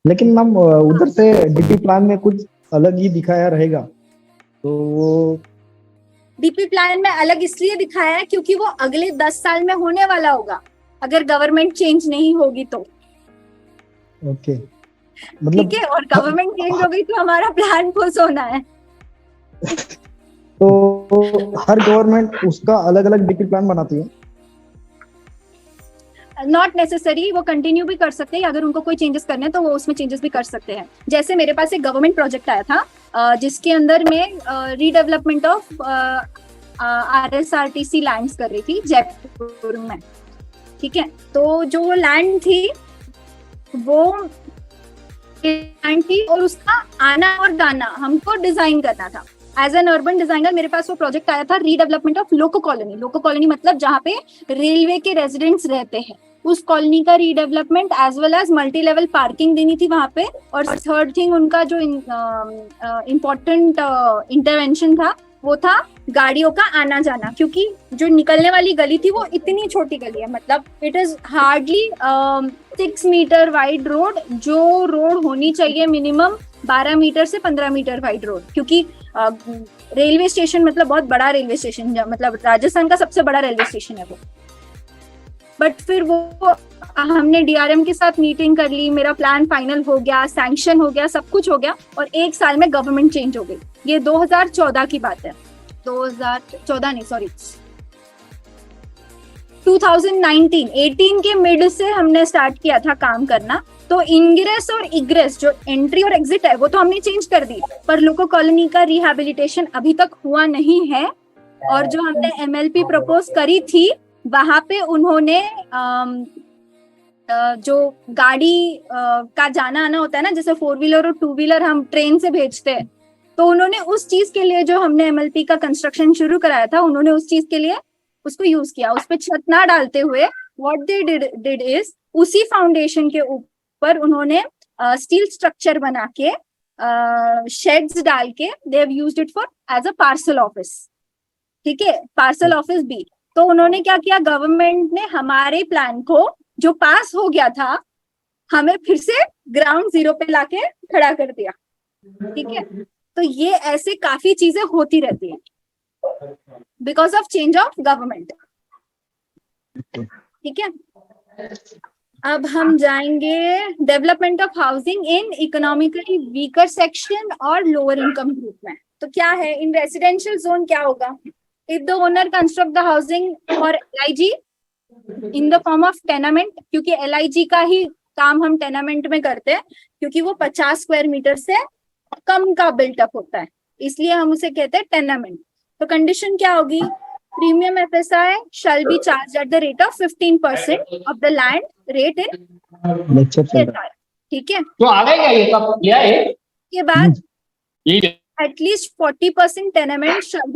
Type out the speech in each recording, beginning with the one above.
लेकिन मैम हाँ, उधर से डीपी प्लान में कुछ अलग ही दिखाया रहेगा, तो वो। डीपी प्लान में अलग इसलिए दिखाया है क्योंकि वो अगले 10 साल में होने वाला होगा, अगर गवर्नमेंट चेंज नहीं होगी तो। ओके, ठीक मतलब है, और गवर्नमेंट चेंज हो गई तो हमारा प्लान फुस होना है। तो हर गवर्नमेंट उसका अलग अलग डीपी प्लान बनाती है। नॉट नेसेसरी, वो कंटिन्यू भी कर सकते हैं, अगर उनको कोई चेंजेस करने हैं तो वो उसमें चेंजेस भी कर सकते हैं। जैसे मेरे पास एक गवर्नमेंट प्रोजेक्ट आया था जिसके अंदर में रीडेवलपमेंट ऑफ RSRTC लैंड्स कर रही थी जयपुर में। ठीक है, तो जो वो लैंड थी वो लैंड थी और उसका आना और जाना हमको डिजाइन करना था। एज एन अर्बन डिजाइनर मेरे पास वो प्रोजेक्ट आया था, redevelopment of loco colony. Loco colony मतलब जहाँ पे रेलवे के रेजिडेंट्स रहते हैं, उस कॉलोनी का redevelopment as well as multi level parking देनी थी वहां पे। और थर्ड थिंग उनका जो इम्पोर्टेंट इंटरवेंशन था वो था गाड़ियों का आना जाना, क्योंकि जो निकलने वाली गली थी वो इतनी छोटी गली है, मतलब it is hardly 6 metre wide road, जो रोड होनी चाहिए मिनिमम 12 मीटर से 15 मीटर वाइड रोड, क्योंकि रेलवे स्टेशन मतलब बहुत बड़ा रेलवे स्टेशन, मतलब राजस्थान का सबसे बड़ा रेलवे स्टेशन है वो। बट फिर वो हमने DRM के साथ मीटिंग कर ली, मेरा प्लान फाइनल हो गया, सैंक्शन हो गया, सब कुछ हो गया, और 1 साल में गवर्नमेंट चेंज हो गई। ये 2014 की बात है, 2014 नहीं सॉरी 2019 18 के मिड से हमने स्टार्ट किया था काम करना। तो इंग्रेस और इग्रेस जो एंट्री और एग्जिट है वो तो हमने चेंज कर दी, पर लोको कॉलोनी का रिहैबिलिटेशन अभी तक हुआ नहीं है। और जो हमने MLP प्रपोज करी थी वहां पे उन्होंने जो गाड़ी का जाना आना होता है ना, जैसे 4 व्हीलर और 2 व्हीलर हम ट्रेन से भेजते हैं, तो उन्होंने उस चीज के लिए जो हमने MLP का कंस्ट्रक्शन शुरू कराया था, उन्होंने उस चीज के लिए उसको यूज किया। उस पर छत ना डालते हुए व्हाट दे डिड इज उसी फाउंडेशन के ऊपर उन्होंने स्टील स्ट्रक्चर बना के शेड्स डाल के they have used it for as a parcel office. ठीक है, पार्सल ऑफिस भी। तो उन्होंने क्या किया, गवर्नमेंट ने हमारे प्लान को जो पास हो गया था हमें फिर से ग्राउंड जीरो पे लाके खड़ा कर दिया। ठीक है, तो ये ऐसे काफी चीजें होती रहती है because of change of government. ठीक है, अब हम जाएंगे development of housing in economically weaker section और लोअर इनकम ग्रुप में। तो क्या है, इन रेसिडेंशियल जोन क्या होगा, if the owner construct the housing for LIG in the form of tenement, क्योंकि LIG का ही काम हम टेनामेंट में करते हैं, क्योंकि वो 50 स्क्वायर मीटर से कम का बिल्टअप होता है, इसलिए हम उसे कहते हैं टेनामेंट। तो कंडीशन क्या होगी, premium FSI shall be charged at the rate of 15% of the land rate in lecture चल रहा CSR। ठीक है, तो आ गया क्या ये कब किया है के बाद ये at least 40% tenement shall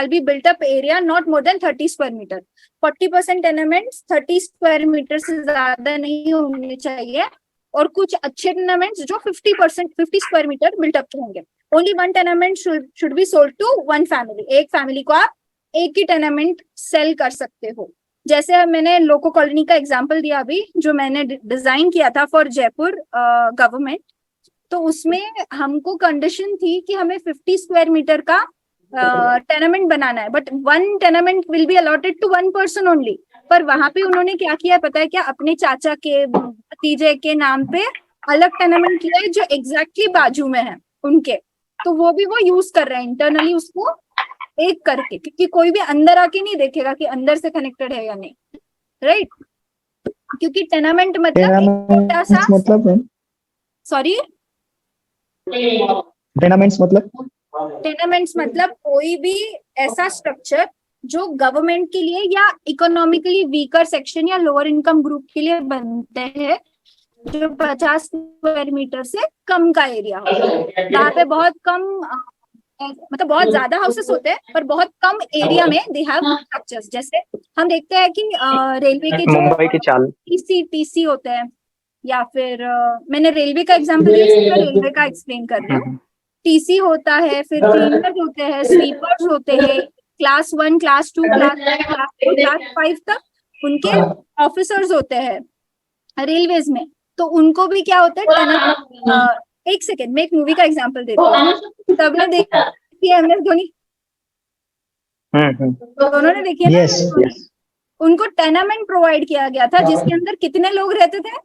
be built up area not more than 30 square metre. 40% tenements 30 square metre से ज्यादा नहीं होने चाहिए, और कुछ अच्छे tenements जो 50 स्क्वायर मीटर बिल्टअप होंगे। Only one tenement should be sold to one family, एक फैमिली को आप एक ही टेनामेंट सेल कर सकते हो। जैसे मैंने लोको कॉलोनी का एग्जांपल दिया अभी, जो मैंने डिजाइन किया था फॉर जयपुर गवर्नमेंट, तो उसमें हमको कंडीशन थी कि हमें 50 स्क्वायर मीटर का टेनामेंट बनाना है, but one tenement will be allotted to one person only. पर वहां पे उन्होंने क्या किया पता है क्या, अपने चाचा के भतीजे के नाम पे अलग टेनामेंट किया है जो एग्जैक्टली बाजू में है उनके, तो वो यूज कर रहे हैं इंटरनली उसको एक करके, क्योंकि कोई भी अंदर आके नहीं देखेगा कि अंदर से कनेक्टेड है या नहीं, राइट। क्योंकि टेनामेंट मतलब एक छोटा सा, मतलब सॉरी टेनामेंट्स मतलब टेनामेंट्स मतलब कोई भी ऐसा स्ट्रक्चर जो गवर्नमेंट के लिए या इकोनॉमिकली वीकर सेक्शन या लोअर इनकम ग्रुप के लिए बनते हैं, जो 50 स्क्वायर मीटर से कम का एरिया हो, जहाँ पे बहुत कम मतलब बहुत ज्यादा हाउसेस होते हैं पर बहुत कम एरिया में दे हैव स्ट्रक्चर्स। जैसे हम देखते हैं कि रेलवे के जो मुंबई की चाल TC होते हैं, या फिर मैंने रेलवे का एग्जांपल दिया, मैं रेलवे का एक्सप्लेन कर रही हूँ। TC होता है, फिर क्लीनर्स होते हैं, स्वीपर्स होते हैं, क्लास 1 क्लास 2 क्लास 5 तक उनके ऑफिसर्स होते हैं रेलवेज में। तो उनको भी क्या होता है टेनेमेंट। एक सेकेंड, मैं एक मूवी का एग्जांपल देती हूँ। सबने देखी है MS धोनी? दोनों ने देखी है ना Yes. MS धोनी? उनको टेनामेंट प्रोवाइड किया गया था जिसके अंदर कितने लोग रहते थे?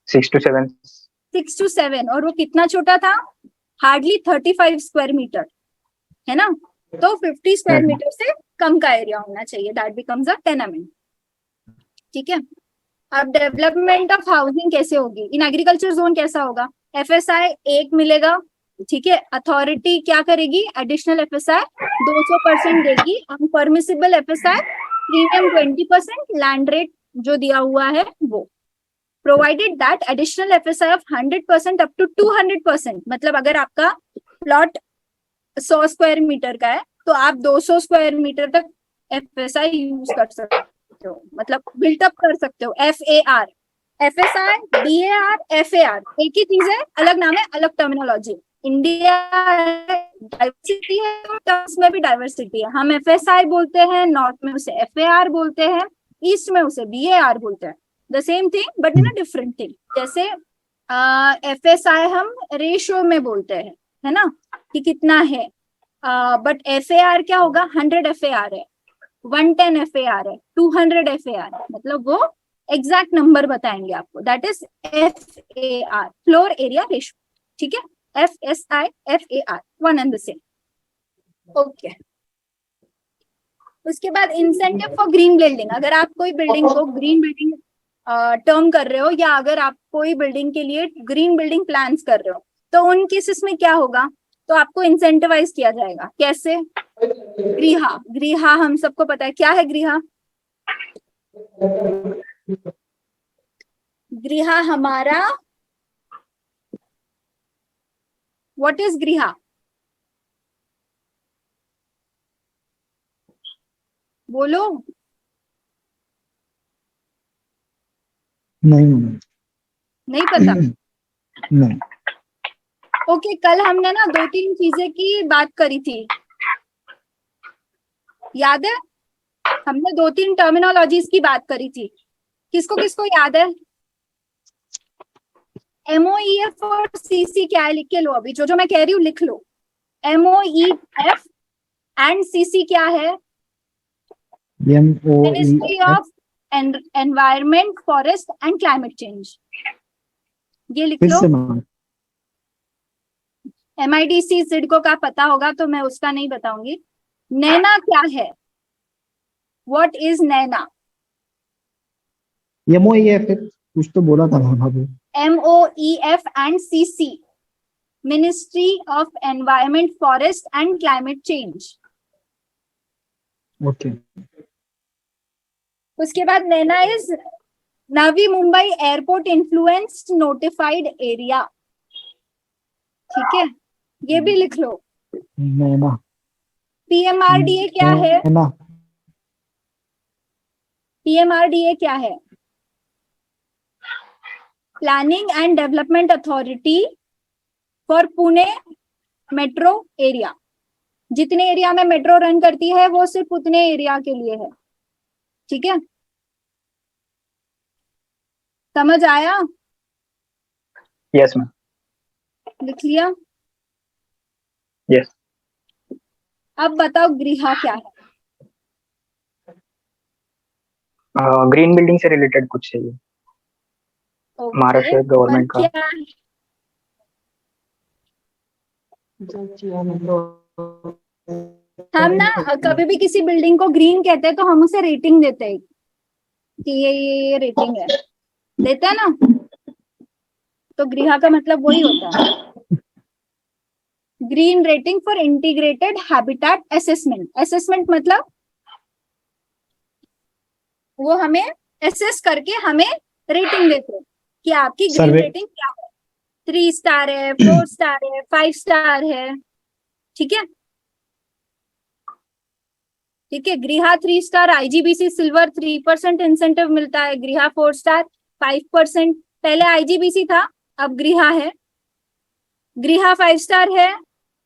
6 to 7. 6 to 7, और वो कितना छोटा था? हार्डली 35 स्क्वायर मीटर, है ना? तो 50 स्क्वायर मीटर से कम का एरिया होना चाहिए, दैट बिकम्स अ टेनामेंट। ठीक है, अब डेवलपमेंट ऑफ हाउसिंग कैसे होगी? इन एग्रीकल्चर जोन कैसा होगा? FSI 1 मिलेगा, ठीक है। अथॉरिटी क्या करेगी? एडिशनल FSI 200% देगी, unpermissible FSI premium 20%, land rate जो दिया हुआ है वो, provided that additional FSI of 100% up to 200%। मतलब अगर आपका प्लॉट 100 स्क्वायर मीटर का है तो आप 200 स्क्वायर मीटर तक FSI यूज कर सकते हो, मतलब बिल्टअप कर सकते हो। FAR, FSI, BAR, FAR एक ही चीज है, अलग नाम है, अलग टर्मिनोलॉजी। इंडिया डाइवर्सिटी है और टर्म्स में भी डाइवर्सिटी है। हम FSI बोलते हैं, नॉर्थ में उसे FAR बोलते हैं, ईस्ट में उसे BAR बोलते हैं। The same thing but in a different thing. जैसे FSI हम रेशियो में बोलते हैं, है ना, कि कितना है, बट FAR क्या होगा? 100 FAR है, 110 FAR है, 200 FAR है, मतलब वो एग्जैक्ट नंबर बताएंगे आपको, that is FAR, floor area ratio. ठीक है, FSI FAR one and the same. Okay, उसके बाद इंसेंटिव फॉर ग्रीन बिल्डिंग। अगर आप कोई बिल्डिंग को ग्रीन बिल्डिंग टर्म कर रहे हो, या अगर आप कोई बिल्डिंग के लिए ग्रीन बिल्डिंग प्लान्स कर रहे हो, तो उन केसेस में क्या होगा? तो आपको इंसेंटिवाइज किया जाएगा। कैसे? गृहा, गृहा हम सबको पता है क्या है। गृहा, गृहा हमारा, व्हाट इज गृहा? बोलो। नहीं पता? नहीं। ओके, कल हमने ना 2-3 चीजें की बात करी थी, याद है? हमने 2-3 टर्मिनोलॉजीज की बात करी थी, किसको किसको याद है? MOEF और CC क्या है? लिख के लो, अभी जो जो मैं कह रही हूँ लिख लो। MOEF एंड CC क्या है? Ministry of environment, forest and climate change. ये लिख लो। MIDC सिडको का पता होगा तो मैं उसका नहीं बताऊंगी। नैना क्या है? What is Naina? MOEF कुछ तो बोला था भाभी। MOEF and CC, ministry of environment, forest and climate change. Okay. उसके बाद NAINA is Navi Mumbai airport influenced notified area. ठीक है, ये भी लिख लो। नैना। PMRDA क्या है? नैना। PMRDA क्या है? Planning and development authority for Pune metro area. जितने एरिया में मेट्रो रन करती है वो सिर्फ उतने एरिया के लिए है। ठीक है, समझ आया? Yes ma'am. लिख लिया? यस। अब बताओ गृहा क्या है? ग्रीन बिल्डिंग से रिलेटेड कुछ चाहिए। Okay, महाराष्ट्र गवर्नमेंट का। क्या है? हम ना कभी भी किसी बिल्डिंग को ग्रीन कहते हैं तो हम उसे रेटिंग देते हैं कि ये रेटिंग है, देते हैं ना? तो गृहा का मतलब वही होता है, green rating for integrated habitat assessment. Assessment मतलब वो हमें असेस करके हमें रेटिंग देते हैं कि आपकी ग्रीन रेटिंग क्या है, 3 स्टार है, 4 स्टार है, 5 स्टार है। ठीक है, ठीक है। गृहा 3 स्टार, IGBC सिल्वर 3% इंसेंटिव मिलता है। गृहा 4 स्टार 5%, पहले IGBC था अब गृहा है। गृहा 5 स्टार है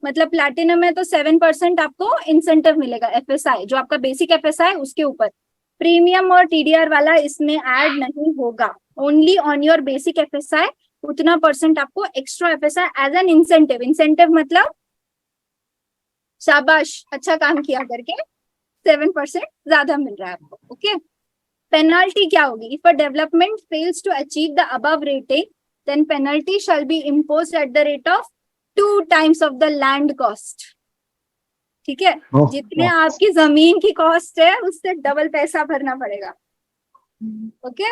मतलब प्लैटिनम है तो 7% आपको इंसेंटिव मिलेगा। FSI जो आपका बेसिक FSI उसके ऊपर प्रीमियम और टीडीआर वाला इसमें ऐड नहीं होगा, only on your basic FSI उतना परसेंट आपको extra FSI as an incentive, incentive मतलब शाबाश अच्छा काम किया करके 7% ज्यादा मिल रहा है आपको। ओके, पेनाल्टी क्या होगी? If a development fails to achieve the above rating then penalty shall be imposed at the rate of 2 times of the land cost. ठीक है, जितने आपकी जमीन की कॉस्ट है उससे डबल पैसा भरना पड़ेगा। ओके